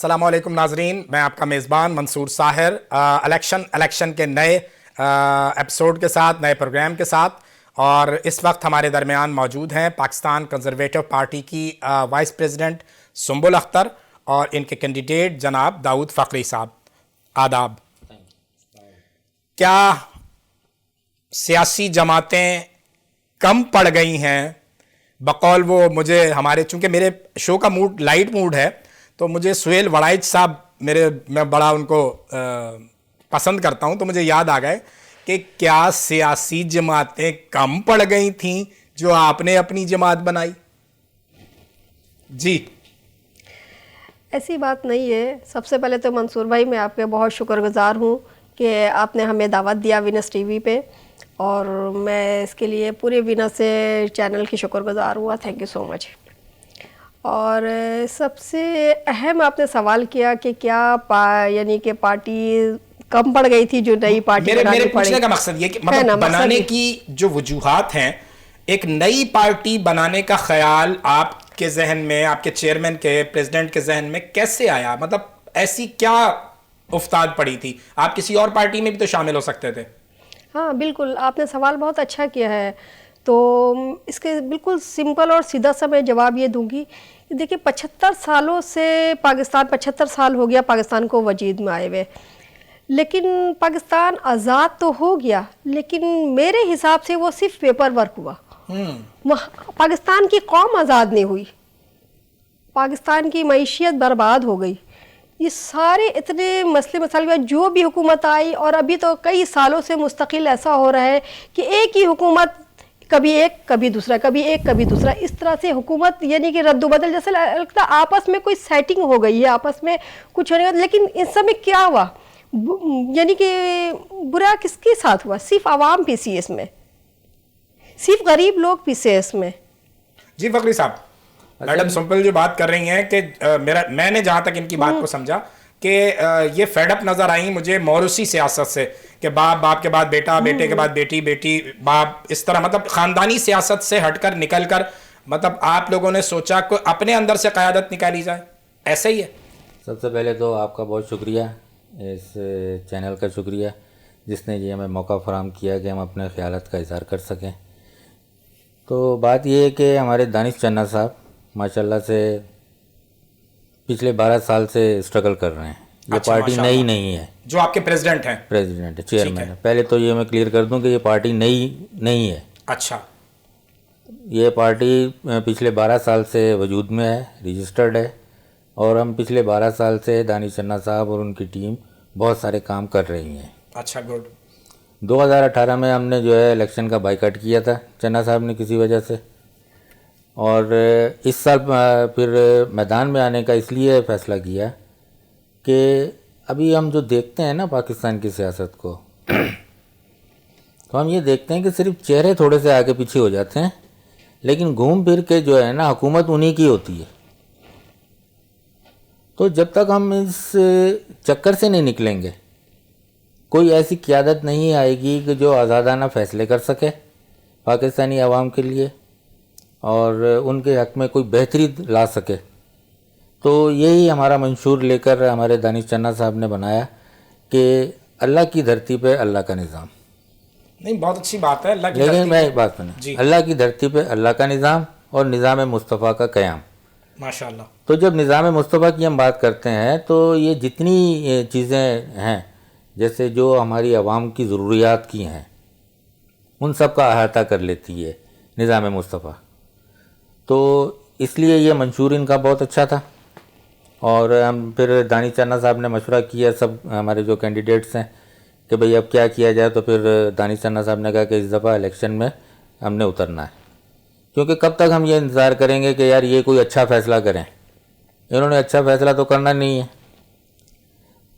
السلام علیکم ناظرین، میں آپ کا میزبان منصور ساحر الیکشن کے نئے ایپیسوڈ کے ساتھ، نئے پروگرام کے ساتھ. اور اس وقت ہمارے درمیان موجود ہیں پاکستان کنزرویٹو پارٹی کی وائس پریزیڈنٹ سنبل اختر اور ان کے کینڈیڈیٹ جناب داؤد فقری صاحب. آداب. کیا سیاسی جماعتیں کم پڑ گئی ہیں؟ بقول وہ مجھے ہمارے، چونکہ میرے شو کا موڈ لائٹ موڈ ہے، تو مجھے سہیل وڑائچ صاحب میں بڑا ان کو پسند کرتا ہوں، تو مجھے یاد آ گئے کہ کیا سیاسی جماعتیں کم پڑ گئی تھیں جو آپ نے اپنی جماعت بنائی؟ جی ایسی بات نہیں ہے. سب سے پہلے تو منصور بھائی میں آپ کے بہت شکر گزار ہوں کہ آپ نے ہمیں دعوت دیا وینس ٹی وی پہ، اور میں اس کے لیے پورے وینس چینل کی شکر گزار ہوا. تھینک یو سو مچ. اور سب سے اہم آپ نے سوال کیا کہ کیا یعنی کہ پارٹی کم پڑ گئی تھی جو نئی پارٹی میرے پوچھنے کا مقصد یہ کہ مطلب بنانے کی جو وجوہات ہیں، ایک نئی پارٹی بنانے کا خیال آپ کے ذہن میں، آپ کے چیئرمین کے، پریزیڈنٹ کے ذہن میں کیسے آیا؟ مطلب ایسی کیا افتاد پڑی تھی؟ آپ کسی اور پارٹی میں بھی تو شامل ہو سکتے تھے. ہاں بالکل، آپ نے سوال بہت اچھا کیا ہے. تو اس کے بالکل سمپل اور سیدھا سا میں جواب یہ دوں گی. دیکھیے 75 سالوں سے پاکستان، 75 سال ہو گیا پاکستان کو وجود میں آئے ہوئے، لیکن پاکستان آزاد تو ہو گیا، لیکن میرے حساب سے وہ صرف پیپر ورک ہوا. پاکستان کی قوم آزاد نہیں ہوئی، پاکستان کی معیشت برباد ہو گئی. یہ سارے اتنے مسئلے مسائل جو بھی حکومت آئی، اور ابھی تو کئی سالوں سے مستقل ایسا ہو رہا ہے کہ ایک ہی حکومت، کبھی ایک کبھی دوسرا، کبھی ایک کبھی دوسرا، اس طرح سے حکومت یعنی کہ رد و بدل جیسے لگتا ہے آپس میں کوئی سیٹنگ ہو گئی ہے، آپس میں کچھ ہونے کا. لیکن اس سب میں کیا ہوا، یعنی کہ برا کس کے ساتھ ہوا؟ صرف عوام پیسی اس میں، صرف غریب لوگ پیسے اس میں. جی فقری صاحب، میڈم سمپل جو بات کر رہی ہیں کہ میں نے جہاں تک ان کی بات کو سمجھا کہ یہ فیڈ اپ نظر آئی مجھے موروثی سیاست سے، کہ باپ کے بعد بیٹا، بیٹے کے بعد بیٹی، بیٹی باپ، اس طرح مطلب خاندانی سیاست سے ہٹ کر نکل کر مطلب آپ لوگوں نے سوچا کہ اپنے اندر سے قیادت نکالی جائے. ایسا ہی ہے؟ سب سے پہلے تو آپ کا بہت شکریہ، اس چینل کا شکریہ جس نے یہ ہمیں موقع فراہم کیا کہ ہم اپنے خیالات کا اظہار کر سکیں. تو بات یہ ہے کہ ہمارے دانش چنا صاحب ماشاءاللہ سے پچھلے 12 سال سے اسٹرگل کر رہے ہیں. یہ پارٹی نئی نہیں ہے. جو آپ کے پریزیڈنٹ ہیں؟ پریزیڈنٹ چیئرمین ہے. پہلے تو یہ میں کلیئر کر دوں کہ یہ پارٹی نئی نہیں ہے. اچھا. یہ پارٹی پچھلے 12 سال سے وجود میں ہے، رجسٹرڈ ہے، اور ہم پچھلے 12 سال سے دانش چنا صاحب اور ان کی ٹیم بہت سارے کام کر رہی ہیں. اچھا، گڈ. 2018 میں ہم نے جو ہے الیکشن کا بائیکاٹ کیا تھا چنا صاحب نے کسی وجہ سے، اور اس سال پھر میدان میں آنے کا اس لیے فیصلہ کیا کہ ابھی ہم جو دیکھتے ہیں نا پاکستان کی سیاست کو، تو ہم یہ دیکھتے ہیں کہ صرف چہرے تھوڑے سے آگے پیچھے ہو جاتے ہیں، لیکن گھوم پھر کے جو ہے نا حکومت انہی کی ہوتی ہے. تو جب تک ہم اس چکر سے نہیں نکلیں گے، کوئی ایسی قیادت نہیں آئے گی کہ جو آزادانہ فیصلے کر سکے پاکستانی عوام کے لیے اور ان کے حق میں کوئی بہتری لا سکے. تو یہی ہمارا منشور لے کر ہمارے دانش چنا صاحب نے بنایا کہ اللہ کی دھرتی پہ اللہ کا نظام. نہیں، بہت اچھی بات ہے. اللہ کی لیکن میں ایک بات سنیں، اللہ کی دھرتی پہ اللہ کا نظام اور نظام مصطفیٰ کا قیام. ماشاءاللہ. تو جب نظام مصطفیٰ کی ہم بات کرتے ہیں تو یہ جتنی چیزیں ہیں جیسے جو ہماری عوام کی ضروریات کی ہیں ان سب کا احاطہ کر لیتی ہے نظام مصطفیٰ. تو اس لیے یہ منشور ان کا بہت اچھا تھا، اور ہم پھر دانش چنا صاحب نے مشورہ کیا سب ہمارے جو کینڈیڈیٹس ہیں کہ بھئی اب کیا کیا جائے. تو پھر دانش چنا صاحب نے کہا کہ اس دفعہ الیکشن میں ہم نے اترنا ہے، کیونکہ کب تک ہم یہ انتظار کریں گے کہ یار یہ کوئی اچھا فیصلہ کریں. انہوں نے اچھا فیصلہ تو کرنا نہیں ہے.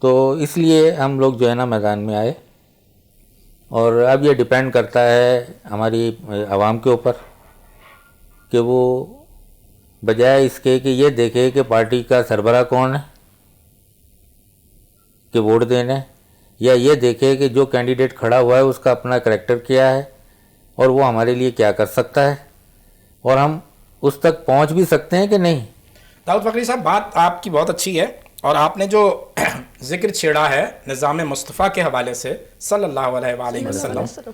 تو اس لیے ہم لوگ جو ہے نا میدان میں آئے، اور اب یہ ڈیپینڈ کرتا ہے ہماری عوام کے اوپر کہ وہ بجائے اس کے کہ یہ دیکھے کہ پارٹی کا سربراہ کون ہے کہ ووٹ دینے، یا یہ دیکھے کہ جو کینڈیڈیٹ کھڑا ہوا ہے اس کا اپنا کریکٹر کیا ہے اور وہ ہمارے لیے کیا کر سکتا ہے اور ہم اس تک پہنچ بھی سکتے ہیں کہ نہیں. داؤد فقری صاحب، بات آپ کی بہت اچھی ہے، اور آپ نے جو ذکر چھیڑا ہے نظام مصطفیٰ کے حوالے سے صلی اللہ علیہ وآلہ وسلم،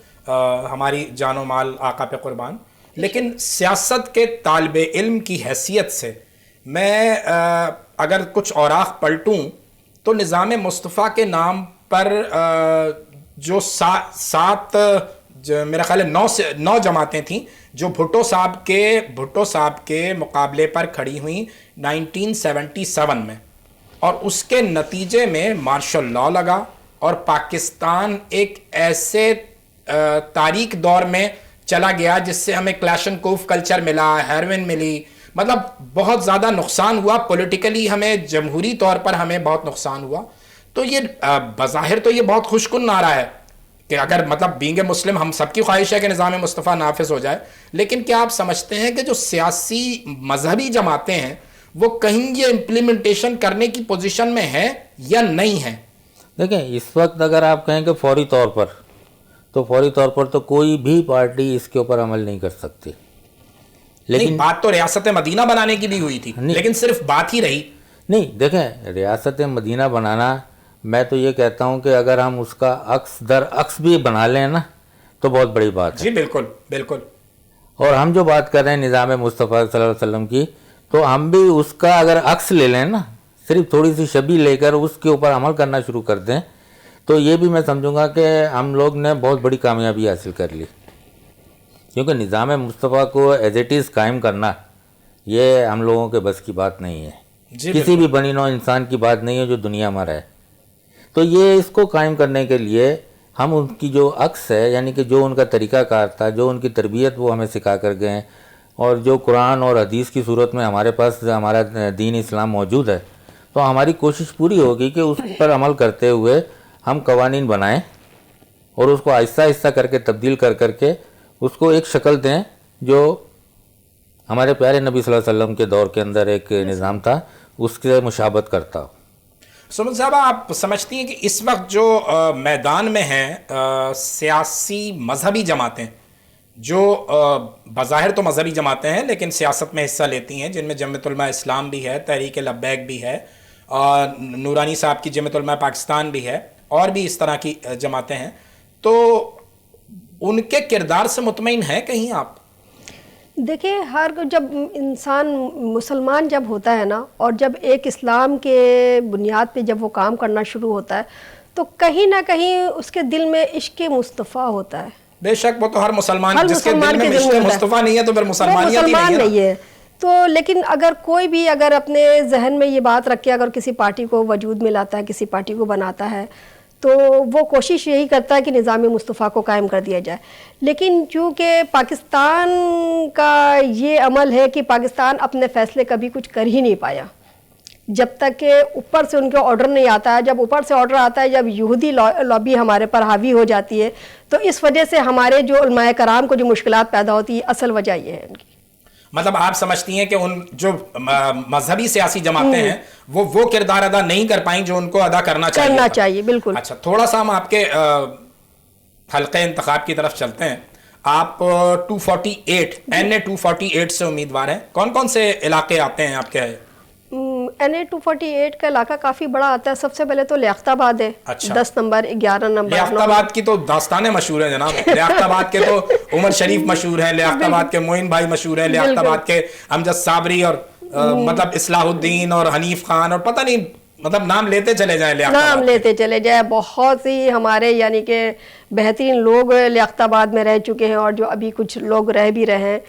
ہماری جان و مال آقا پہ قربان، لیکن سیاست کے طالب علم کی حیثیت سے میں اگر کچھ اوراق پلٹوں تو نظام مصطفیٰ کے نام پر جو سات میرا خیال ہے 9 جماعتیں تھیں جو بھٹو صاحب کے مقابلے پر کھڑی ہوئیں 1977 میں، اور اس کے نتیجے میں مارشل لاء لگا اور پاکستان ایک ایسے تاریک دور میں چلا گیا جس سے ہمیں کلاشنکوف کلچر ملا، ہیروئن ملی، مطلب بہت زیادہ نقصان ہوا پولیٹیکلی، ہمیں جمہوری طور پر ہمیں بہت نقصان ہوا. تو یہ بظاہر تو یہ بہت خوش کن نعرہ ہے کہ اگر مطلب بینگ مسلم ہم سب کی خواہش ہے کہ نظام مصطفیٰ نافذ ہو جائے، لیکن کیا آپ سمجھتے ہیں کہ جو سیاسی مذہبی جماعتیں ہیں وہ کہیں یہ امپلیمنٹیشن کرنے کی پوزیشن میں ہیں یا نہیں ہیں؟ دیکھیں اس وقت اگر آپ کہیں کہ فوری طور پر تو کوئی بھی پارٹی اس کے اوپر عمل نہیں کر سکتی. لیکن بات تو ریاست مدینہ بنانے کی بھی ہوئی تھی، لیکن صرف بات ہی رہی. نہیں دیکھیں ریاست مدینہ بنانا، میں تو یہ کہتا ہوں کہ اگر ہم اس کا عکس در عکس بھی بنا لیں نا تو بہت بڑی بات ہے. جی بالکل بالکل. اور ہم جو بات کر رہے ہیں نظام مصطفیٰ صلی اللہ علیہ وسلم کی، تو ہم بھی اس کا اگر عکس لے لیں نا، صرف تھوڑی سی شبیہ لے کر اس کے اوپر عمل کرنا شروع کر دیں، تو یہ بھی میں سمجھوں گا کہ ہم لوگ نے بہت بڑی کامیابی حاصل کر لی. کیونکہ نظام مصطفیٰ کو ایز اٹ از قائم کرنا یہ ہم لوگوں کے بس کی بات نہیں ہے. کسی بھی بنی نوع انسان کی بات نہیں ہے جو دنیا میں رہے. تو یہ اس کو قائم کرنے کے لیے ہم ان کی جو عکس ہے، یعنی کہ جو ان کا طریقہ کار تھا، جو ان کی تربیت وہ ہمیں سکھا کر گئے ہیں، اور جو قرآن اور حدیث کی صورت میں ہمارے پاس ہمارا دین اسلام موجود ہے، تو ہماری کوشش پوری ہوگی کہ اس پر عمل کرتے ہوئے ہم قوانین بنائیں اور اس کو آہستہ آہستہ کر کے تبدیل کر کے اس کو ایک شکل دیں جو ہمارے پیارے نبی صلی اللہ علیہ وسلم کے دور کے اندر ایک نظام تھا اس کے مشابہت کرتا ہو. سمن صاحبہ، آپ سمجھتی ہیں کہ اس وقت جو میدان میں ہیں سیاسی مذہبی جماعتیں، جو بظاہر تو مذہبی جماعتیں ہیں لیکن سیاست میں حصہ لیتی ہیں، جن میں جمعیت علماء اسلام بھی ہے، تحریک لبیک بھی ہے، اور نورانی صاحب کی جمعیت علماء پاکستان بھی ہے، اور بھی اس طرح کی جماعتیں ہیں، تو ان کے کردار سے مطمئن ہیں کہیں آپ؟ دیکھیں، جب انسان مسلمان جب ہوتا ہے نا، اور جب ایک اسلام کے بنیاد پہ جب وہ کام کرنا شروع ہوتا ہے، تو کہیں نہ کہیں اس کے دل میں عشق مصطفیٰ ہوتا ہے. بے شک، وہ تو ہر مسلمان جس کے دل میں عشق مصطفیٰ نہیں ہے تو پھر مسلمانیت ہی نہیں ہے. تو لیکن اگر کوئی بھی اگر اپنے ذہن میں یہ بات رکھ کے اگر کسی پارٹی کو وجود میں لاتا ہے، کسی پارٹی کو بناتا ہے، تو وہ کوشش یہی کرتا ہے کہ نظام مصطفیٰ کو قائم کر دیا جائے. لیکن چونکہ پاکستان کا یہ عمل ہے کہ پاکستان اپنے فیصلے کبھی کچھ کر ہی نہیں پایا جب تک کہ اوپر سے ان کا آرڈر نہیں آتا ہے. جب اوپر سے آرڈر آتا ہے، جب یہودی لابی ہمارے پر حاوی ہو جاتی ہے، تو اس وجہ سے ہمارے جو علماء کرام کو جو مشکلات پیدا ہوتی ہے، اصل وجہ یہ ہے ان کی. مطلب آپ سمجھتی ہیں کہ ان جو مذہبی سیاسی جماعتیں ہیں وہ کردار ادا نہیں کر پائیں جو ان کو ادا کرنا چاہیے. بالکل. اچھا، تھوڑا سا ہم آپ کے حلقہ انتخاب کی طرف چلتے ہیں. آپ 248 NA 248 سے امیدوار ہیں. کون کون سے علاقے آتے ہیں آپ کے؟ NA 248 کا علاقہ کافی بڑا آتا ہے. سب سے پہلے تو لیاقت آباد ہے. 10 نمبر 11 نمبر. لیاقت آباد کی تو داستانیں مشہور ہیں جناب. لیاقت آباد کے تو عمر شریف مشہور ہے، لیاقت آباد کے معین بھائی مشہور ہے، لیاقت آباد کے امجد صابری اور مطلب اصلاح الدین اور حنیف خان، اور پتہ نہیں مطلب نام لیتے چلے جائیں. نام لیتے چلے جائیں. بہت سی ہمارے یعنی کہ بہترین لوگ لیاقت آباد میں رہ چکے ہیں، اور جو ابھی کچھ لوگ رہ بھی رہے ہیں.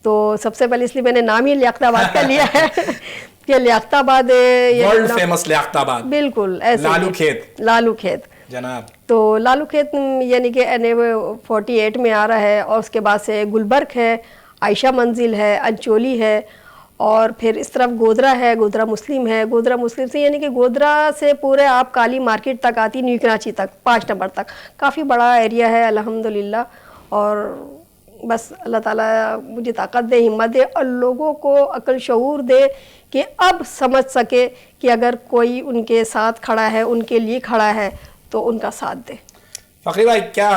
تو سب سے پہلے اس لیے میں نے نام ہی لیاقت آباد کا لیا ہے کہ لیاقت آباد ورلڈ فیمس لیاقت آباد. بالکل ایسے. لالو کھیت جناب. تو لالو کھیت یعنی کہ NA 48 میں آ رہا ہے. اور اس کے بعد سے گلبرگ ہے، عائشہ منزل ہے، انچولی ہے، اور پھر اس طرف گودرا ہے، گودرا مسلم ہے. گودرا مسلم سے یعنی کہ گودرا سے پورے آپ کالی مارکیٹ تک آتی، نیو کراچی تک 5 نمبر تک. کافی بڑا ایریا ہے الحمدللہ. اور بس اللہ تعالیٰ مجھے طاقت دے، ہمت دے، اور لوگوں کو عقل شعور دے کہ اب سمجھ سکے کہ اگر کوئی ان کے ساتھ کھڑا ہے، ان کے لیے کھڑا ہے، تو ان کا ساتھ دے. فخری بھائی، کیا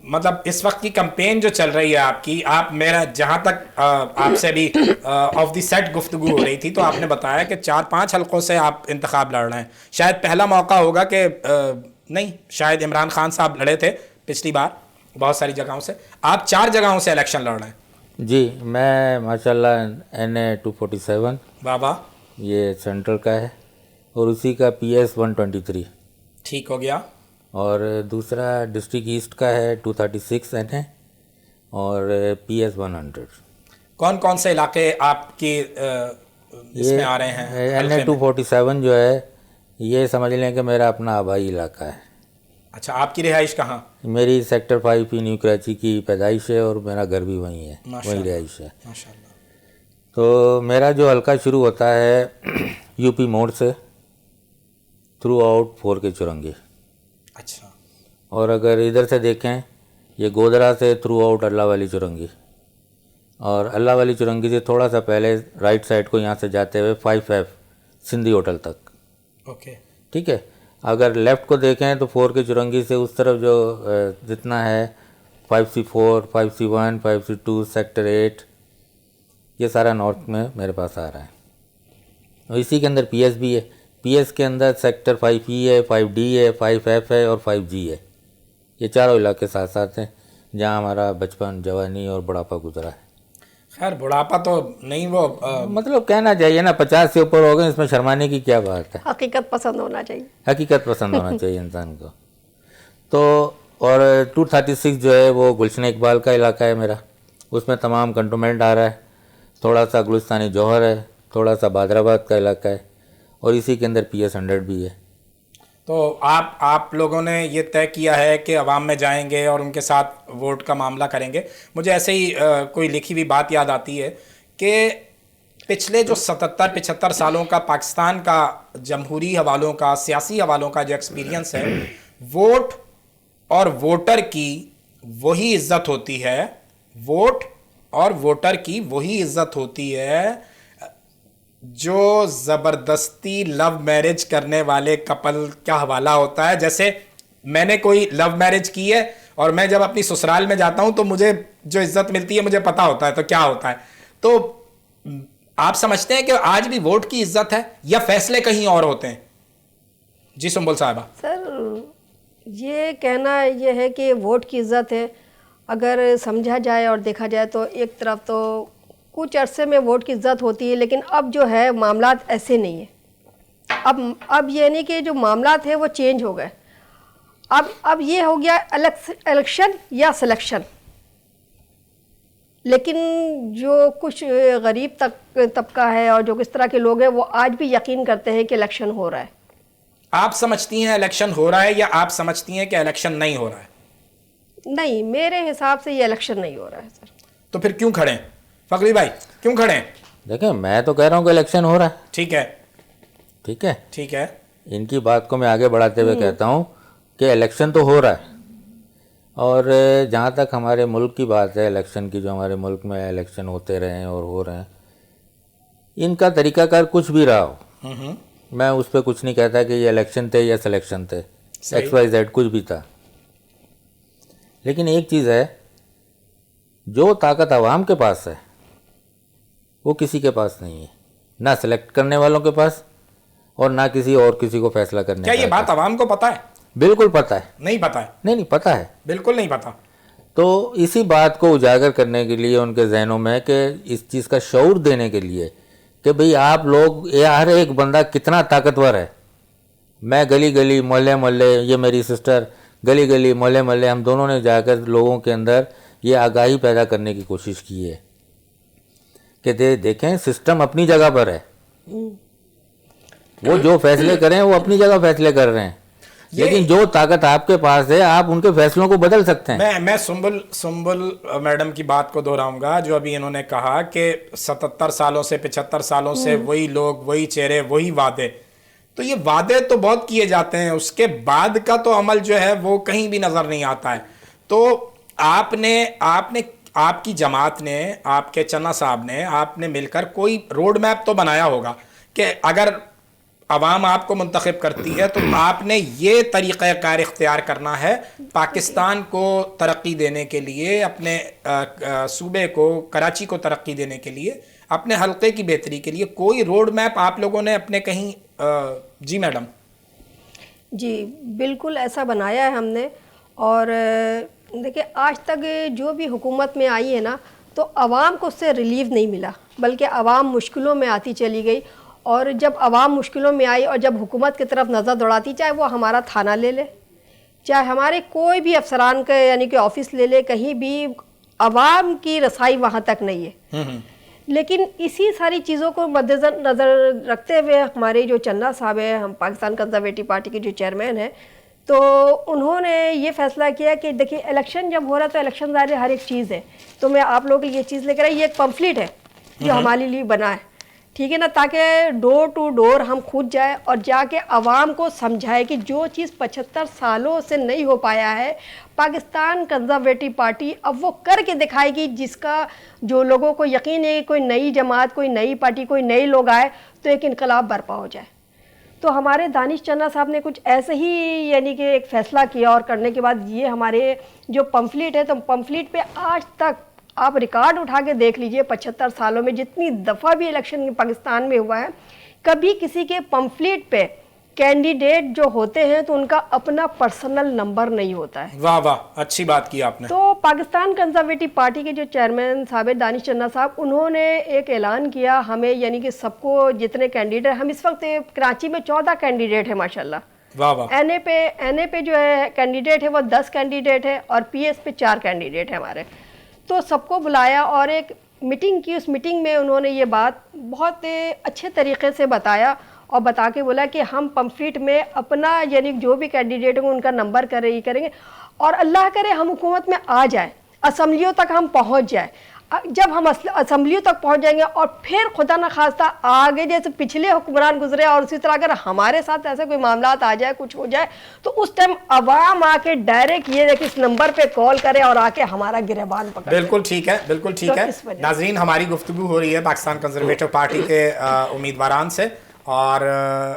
مطلب اس وقت کی کمپین جو چل رہی ہے آپ کی، آپ میرا جہاں تک آپ سے بھی آف دی سیٹ گفتگو ہو رہی تھی تو آپ نے بتایا کہ 4-5 حلقوں سے آپ انتخاب لڑ رہے ہیں. شاید پہلا موقع ہوگا کہ نہیں، شاید عمران خان صاحب لڑے تھے پچھلی بار بہت ساری جگہوں سے، آپ 4 جگہوں سے الیکشن لڑ رہے ہیں. جی میں ماشاءاللہ NA 247 بابا یہ سینٹرل کا ہے، اور اسی کا PS 123 ٹھیک ہو گیا. اور دوسرا ڈسٹرکٹ ایسٹ کا ہے 236 NA اور PS 100. کون کون سے علاقے آپ کی اس میں آ رہے ہیں؟ NA 247 جو ہے یہ سمجھ لیں کہ میرا اپنا آبائی علاقہ ہے. اچھا، آپ کی رہائش کہاں؟ میری سیکٹر 5 نیو کراچی کی پیدائش ہے اور میرا گھر بھی وہیں ہے، وہیں رہائش ہے. ماشاءاللہ. تو میرا جو حلقہ شروع ہوتا ہے UP موڑ سے تھرو آؤٹ 4 کے چورنگی، اچھا. اور اگر ادھر سے دیکھیں یہ گودرا سے تھرو آؤٹ اللہ والی چورنگی، اور اللہ والی چورنگی سے تھوڑا سا پہلے رائٹ سائڈ کو یہاں سے جاتے ہوئے 5F سندھی ہوٹل تک. اوکے. ٹھیک ہے. اگر لیفٹ کو دیکھیں تو 4 کے چورنگی سے اس طرف جو جتنا ہے 5C4 5C1 5C2 سیکٹر 8 یہ سارا نارتھ میں میرے پاس آ رہا ہے. اور اسی کے اندر PS بھی ہے. PS کے اندر سیکٹر 5E ہے، 5D ہے، 5F ہے اور 5G ہے. یہ چاروں علاقے ساتھ ساتھ ہیں جہاں ہمارا بچپن، جوانی اور بڑھاپا گزرا ہے. خیر بڑھاپا تو نہیں، وہ مطلب کہنا چاہیے نا 50 سے اوپر ہو گئے، اس میں شرمانے کی کیا بات ہے. حقیقت پسند ہونا چاہیے، حقیقت پسند ہونا چاہیے انسان کو. تو اور 236 جو ہے وہ گلشن اقبال کا علاقہ ہے میرا، اس میں تمام کنٹونمنٹ آ رہا ہے. تھوڑا سا گلستانی جوہر ہے، تھوڑا سا بادرآباد کا علاقہ ہے، اور اسی کے اندر PS 100 بھی ہے. تو آپ لوگوں نے یہ طے کیا ہے کہ عوام میں جائیں گے اور ان کے ساتھ ووٹ کا معاملہ کریں گے. مجھے ایسے ہی کوئی لکھی ہوئی بات یاد آتی ہے کہ پچھلے جو 77-75 سالوں کا پاکستان کا جمہوری حوالوں کا، سیاسی حوالوں کا جو ایکسپیرینس ہے، ووٹ اور ووٹر کی وہی عزت ہوتی ہے، ووٹ اور ووٹر کی وہی عزت ہوتی ہے جو زبردستی لو میرج کرنے والے کپل کا حوالہ ہوتا ہے. جیسے میں نے کوئی لو میرج کی ہے اور میں جب اپنی سسرال میں جاتا ہوں تو مجھے جو عزت ملتی ہے مجھے پتا ہوتا ہے تو کیا ہوتا ہے. تو آپ سمجھتے ہیں کہ آج بھی ووٹ کی عزت ہے یا فیصلے کہیں اور ہوتے ہیں؟ جی سنبل صاحبہ. سر یہ کہنا یہ ہے کہ ووٹ کی عزت ہے، اگر سمجھا جائے اور دیکھا جائے تو ایک طرف تو کچھ عرصے میں ووٹ کی عزت ہوتی ہے، لیکن اب جو ہے معاملات ایسے نہیں ہیں. اب یہ نہیں کہ جو معاملات ہیں وہ چینج ہو گئے. اب یہ ہو گیا الیکشن یا سلیکشن. لیکن جو کچھ غریب طبقہ ہے اور جو کس طرح کے لوگ ہیں وہ آج بھی یقین کرتے ہیں کہ الیکشن ہو رہا ہے. آپ سمجھتی ہیں الیکشن ہو رہا ہے یا آپ سمجھتی ہیں کہ الیکشن نہیں ہو رہا ہے؟ نہیں، میرے حساب سے یہ الیکشن نہیں ہو رہا ہے سر. تو پھر کیوں کھڑے ہیں فقری بھائی، کیوں کھڑے ہیں؟ دیکھیں میں تو کہہ رہا ہوں کہ الیکشن ہو رہا ہے. ٹھیک ہے، ٹھیک ہے، ٹھیک ہے. ان کی بات کو میں آگے بڑھاتے ہوئے کہتا ہوں کہ الیکشن تو ہو رہا ہے. اور جہاں تک ہمارے ملک کی بات ہے الیکشن کی، جو ہمارے ملک میں الیکشن ہوتے رہے ہیں اور ہو رہے ہیں، ان کا طریقہ کار کچھ بھی رہا ہو، میں اس پہ کچھ نہیں کہتا کہ یہ الیکشن تھے یا سلیکشن تھے، XYZ کچھ بھی تھا. لیکن ایک چیز ہے، جو طاقت عوام کے پاس ہے وہ کسی کے پاس نہیں ہے، نہ سلیکٹ کرنے والوں کے پاس اور نہ کسی اور کسی کو فیصلہ کرنے کا. کیا یہ بات عوام کو پتہ ہے؟ بالکل پتہ ہے. نہیں پتہ ہے؟ نہیں پتہ ہے، بالکل نہیں پتہ. تو اسی بات کو اجاگر کرنے کے لیے ان کے ذہنوں میں کہ اس چیز کا شعور دینے کے لیے کہ بھئی آپ لوگ، ہر ایک بندہ کتنا طاقتور ہے. میں گلی گلی، محلے محلے، یہ میری سسٹر گلی گلی، محلے محلے، ہم دونوں نے جا کر لوگوں کے اندر یہ آگاہی پیدا کرنے کی کوشش کی ہے کہ دیکھیں سسٹم اپنی جگہ پر ہے، وہ جو فیصلے کریں وہ اپنی جگہ فیصلے کر رہے ہیں، لیکن جو طاقت آپ کے پاس ہے آپ ان کے فیصلوں کو بدل سکتے ہیں. میں سنبل میڈم کی بات کو دہراؤں گا جو ابھی انہوں نے کہا کہ 77 سالوں سے 75 سالوں سے وہی لوگ، وہی چہرے، وہی وعدے. تو یہ وعدے تو بہت کیے جاتے ہیں، اس کے بعد کا تو عمل جو ہے وہ کہیں بھی نظر نہیں آتا ہے. تو آپ کی جماعت نے، آپ کے چنا صاحب نے، آپ نے مل کر کوئی روڈ میپ تو بنایا ہوگا کہ اگر عوام آپ کو منتخب کرتی ہے تو آپ نے یہ طریقہ کار اختیار کرنا ہے پاکستان کو ترقی دینے کے لیے، اپنے صوبے کو، کراچی کو ترقی دینے کے لیے، اپنے حلقے کی بہتری کے لیے کوئی روڈ میپ آپ لوگوں نے اپنے کہیں جی میڈم؟ جی بالکل ایسا بنایا ہے ہم نے، اور دیکھیں آج تک جو بھی حکومت میں آئی ہے نا تو عوام کو اس سے ریلیف نہیں ملا، بلکہ عوام مشکلوں میں آتی چلی گئی. اور جب عوام مشکلوں میں آئی اور جب حکومت کی طرف نظر دوڑاتی، چاہے وہ ہمارا تھانہ لے لے، چاہے ہمارے کوئی بھی افسران کا یعنی کہ آفس لے لے، کہیں بھی عوام کی رسائی وہاں تک نہیں ہے. لیکن اسی ساری چیزوں کو مد نظر رکھتے ہوئے ہمارے جو چنّا صاحب ہیں، ہم پاکستان کنزرویٹو پارٹی کے جو چیئرمین ہیں، تو انہوں نے یہ فیصلہ کیا کہ دیکھیے الیکشن جب ہو رہا تو الیکشن ظاہر ہر ایک چیز ہے، تو میں آپ لوگوں کے لیے یہ چیز لے کر آئی، یہ ایک پمفلیٹ ہے جو ہمارے لیے بنا ہے، ٹھیک ہے نا، تاکہ ڈور ٹو ڈور ہم خود جائیں اور جا کے عوام کو سمجھائے کہ جو چیز 75 سالوں سے نہیں ہو پایا ہے پاکستان کنزرویٹو پارٹی اب وہ کر کے دکھائے گی، جس کا جو لوگوں کو یقین ہے کوئی نئی جماعت، کوئی نئی پارٹی، کوئی نئے لوگ آئے تو ایک انقلاب برپا ہو جائے. تو ہمارے دانش چنّا صاحب نے کچھ ایسے ہی یعنی کہ ایک فیصلہ کیا، اور کرنے کے بعد یہ ہمارے جو پمفلیٹ ہے، تو پمفلیٹ پہ آج تک آپ ریکارڈ اٹھا کے دیکھ لیجئے 75 سالوں میں جتنی دفعہ بھی الیکشن پاکستان میں ہوا ہے، کبھی کسی کے پمفلیٹ پہ کینڈیڈیٹ جو ہوتے ہیں تو ان کا اپنا پرسنل نمبر نہیں ہوتا ہے. واہ واہ، اچھی بات کی آپ نے. تو پاکستان کنزرویٹو پارٹی کے جو چیئرمین صاحب دانش چنّا صاحب، انہوں نے ایک اعلان کیا ہمیں، یعنی کہ سب کو جتنے کینڈیڈیٹ، ہم اس وقت کراچی میں 14 کینڈیڈیٹ ہیں ماشاءاللہ. واہ واہ. این اے پہ جو ہے کینڈیڈیٹ ہے وہ 10 کینڈیڈیٹ ہے، اور پی ایس پہ 4 کینڈیڈیٹ ہیں ہمارے. تو سب کو بلایا اور ایک میٹنگ کی. اس میٹنگ میں انہوں نے یہ بات بہت اچھے طریقے سے بتایا، اور بتا کے بولا کہ ہم پمفلیٹ میں اپنا یعنی جو بھی کینڈیڈیٹ ہوں ان کا نمبر کریں گے، اور اللہ کرے ہم حکومت میں آ جائیں، اسمبلیوں تک ہم پہنچ جائیں. جب ہم اسمبلیوں تک پہنچ جائیں گے اور پھر خدا نخواستہ آگے جیسے پچھلے حکمران گزرے، اور اسی طرح اگر ہمارے ساتھ ایسے کوئی معاملات آ جائے، کچھ ہو جائے، تو اس ٹائم عوام آ کے ڈائریکٹ یہ کہ اس نمبر پہ کال کرے اور آ کے ہمارا گریبان پکڑے. بالکل ٹھیک ہے، بالکل ٹھیک ہے. ناظرین، ہماری گفتگو ہو رہی ہے پاکستان کنزرویٹو پارٹی کے امیدواران سے، اور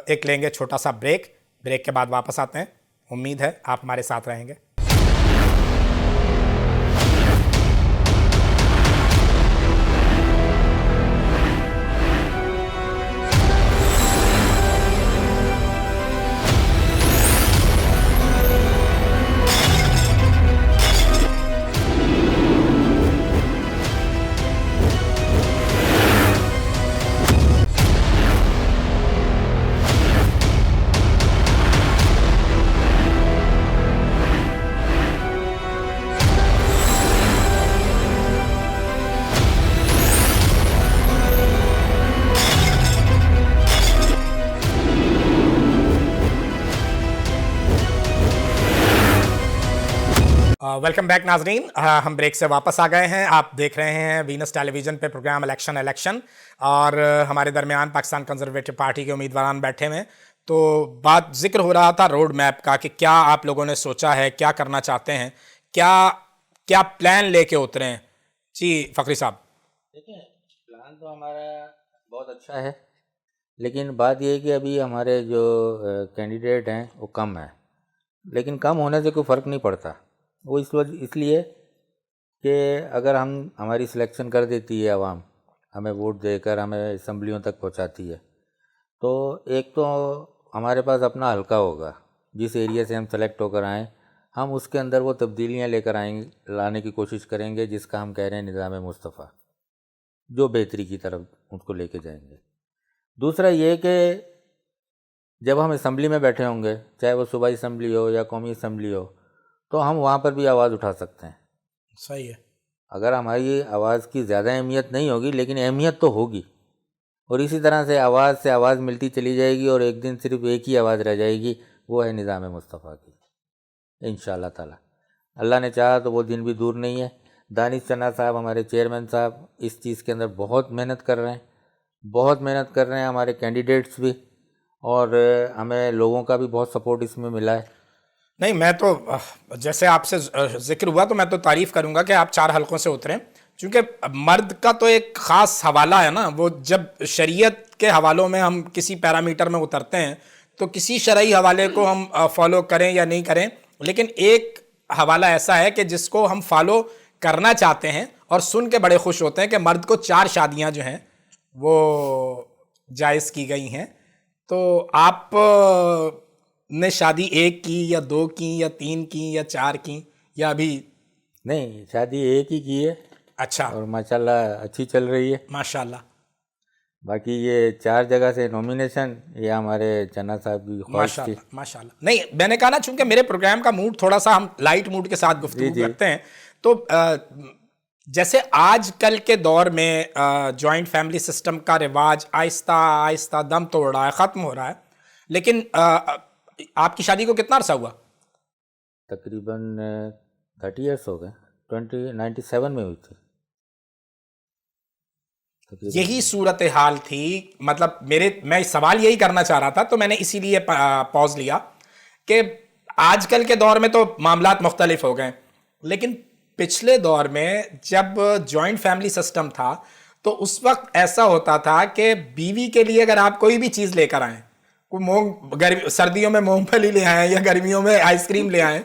ایک لیں گے چھوٹا سا بریک کے بعد واپس آتے ہیں. امید ہے آپ ہمارے ساتھ رہیں گے. ویلکم بیک ناظرین، ہم بریک سے واپس آ گئے ہیں. آپ دیکھ رہے ہیں وینس ٹیلی ویژن پہ پروگرام الیکشن، اور ہمارے درمیان پاکستان کنزرویٹو پارٹی کے امیدواران بیٹھے ہوئے ہیں. تو بات ذکر ہو رہا تھا روڈ میپ کا، کہ کیا آپ لوگوں نے سوچا ہے، کیا کرنا چاہتے ہیں، کیا پلان لے کے اترے ہیں. جی فخری صاحب. دیکھیں، پلان تو ہمارا بہت اچھا ہے، لیکن بات یہ ہے کہ ابھی ہمارے جو کینڈیڈیٹ ہیں وہ کم ہیں. لیکن کم ہونے سے کوئی فرق نہیں پڑتا. وہ اس لیے کہ اگر ہماری سلیکشن کر دیتی ہے عوام، ہمیں ووٹ دے کر ہمیں اسمبلیوں تک پہنچاتی ہے، تو ایک تو ہمارے پاس اپنا حلقہ ہوگا. جس ایریا سے ہم سلیکٹ ہو کر آئیں، ہم اس کے اندر وہ تبدیلیاں لے کر لانے کی کوشش کریں گے جس کا ہم کہہ رہے ہیں نظام مصطفیٰ، جو بہتری کی طرف اس کو لے کے جائیں گے. دوسرا یہ کہ جب ہم اسمبلی میں بیٹھے ہوں گے، چاہے وہ صوبائی اسمبلی ہو یا قومی اسمبلی ہو، تو ہم وہاں پر بھی آواز اٹھا سکتے ہیں. صحیح ہے. اگر ہماری آواز کی زیادہ اہمیت نہیں ہوگی، لیکن اہمیت تو ہوگی، اور اسی طرح سے آواز ملتی چلی جائے گی، اور ایک دن صرف ایک ہی آواز رہ جائے گی، وہ ہے نظام مصطفیٰ کی. انشاءاللہ تعالی اللہ نے چاہا تو وہ دن بھی دور نہیں ہے. دانش چنّا صاحب ہمارے چیئرمین صاحب اس چیز کے اندر بہت محنت کر رہے ہیں، ہمارے کینڈیڈیٹس بھی، اور ہمیں لوگوں کا بھی بہت سپورٹ اس میں ملا ہے. نہیں، میں تو جیسے آپ سے ذکر ہوا تو میں تو تعریف کروں گا کہ آپ 4 حلقوں سے اتریں. چونکہ مرد کا تو ایک خاص حوالہ ہے نا, وہ جب شریعت کے حوالوں میں ہم کسی پیرامیٹر میں اترتے ہیں تو کسی شرعی حوالے کو ہم فالو کریں یا نہیں کریں, لیکن ایک حوالہ ایسا ہے کہ جس کو ہم فالو کرنا چاہتے ہیں اور سن کے بڑے خوش ہوتے ہیں کہ مرد کو 4 شادیاں جو ہیں وہ جائز کی گئی ہیں. تو آپ نے شادی 1 کی یا 2 کی یا 3 کی یا 4 کی یا ابھی؟ نہیں, شادی ایک ہی کی ہے. اچھا, اور ماشاءاللہ اچھی چل رہی ہے. ماشاءاللہ. باقی یہ 4 جگہ سے نومینیشن یہ ہمارے چنا صاحب کی خواہش تھی. ماشاءاللہ. نہیں, میں نے کہا نا چونکہ میرے پروگرام کا موڈ تھوڑا سا ہم لائٹ موڈ کے ساتھ گفتگو کرتے ہیں, تو جیسے آج کل کے دور میں جوائنٹ فیملی سسٹم کا رواج آہستہ آہستہ دم توڑ رہا ہے, ختم ہو رہا ہے, لیکن آپ کی شادی کو کتنا عرصہ ہوا؟ تقریباً 30 ایئرس ہو گئے. 97 میں ہوئی تھی. یہی صورتحال تھی, مطلب میں سوال یہی کرنا چاہ رہا تھا, تو میں نے اسی لیے پاز لیا کہ آج کل کے دور میں تو معاملات مختلف ہو گئے, لیکن پچھلے دور میں جب جوائنٹ فیملی سسٹم تھا تو اس وقت ایسا ہوتا تھا کہ بیوی کے لیے اگر آپ کوئی بھی چیز لے کر آئیں, سردیوں میں مونگ پھلی لے آئیں یا گرمیوں میں آئس کریم لے آئیں,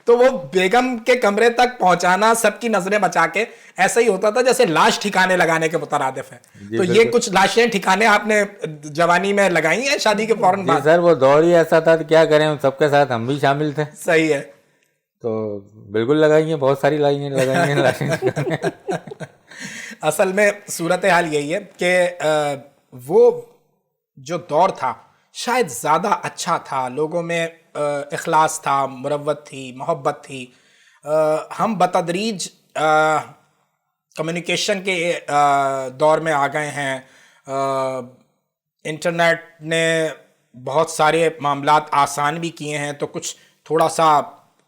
تو وہ بیگم کے کمرے تک پہنچانا سب کی نظریں بچا کے ایسا ہی ہوتا تھا جیسے لاش ٹھکانے لگانے کے مترادف ہے. تو یہ کچھ لاشیں ٹھکانے آپ نے جوانی میں لگائی ہیں شادی کے فوراً بعد؟ سر وہ دور ہی ایسا تھا, کیا کریں, سب کے ساتھ ہم بھی شامل تھے. صحیح ہے. تو بالکل لگائی ہیں, بہت ساری لگائی ہیں لاشیں. اصل میں صورتحال یہی ہے کہ وہ جو دور تھا شاید زیادہ اچھا تھا, لوگوں میں اخلاص تھا, مروت تھی, محبت تھی. ہم بتدریج کمیونیکیشن کے دور میں آ گئے ہیں. انٹرنیٹ نے بہت سارے معاملات آسان بھی کیے ہیں, تو کچھ تھوڑا سا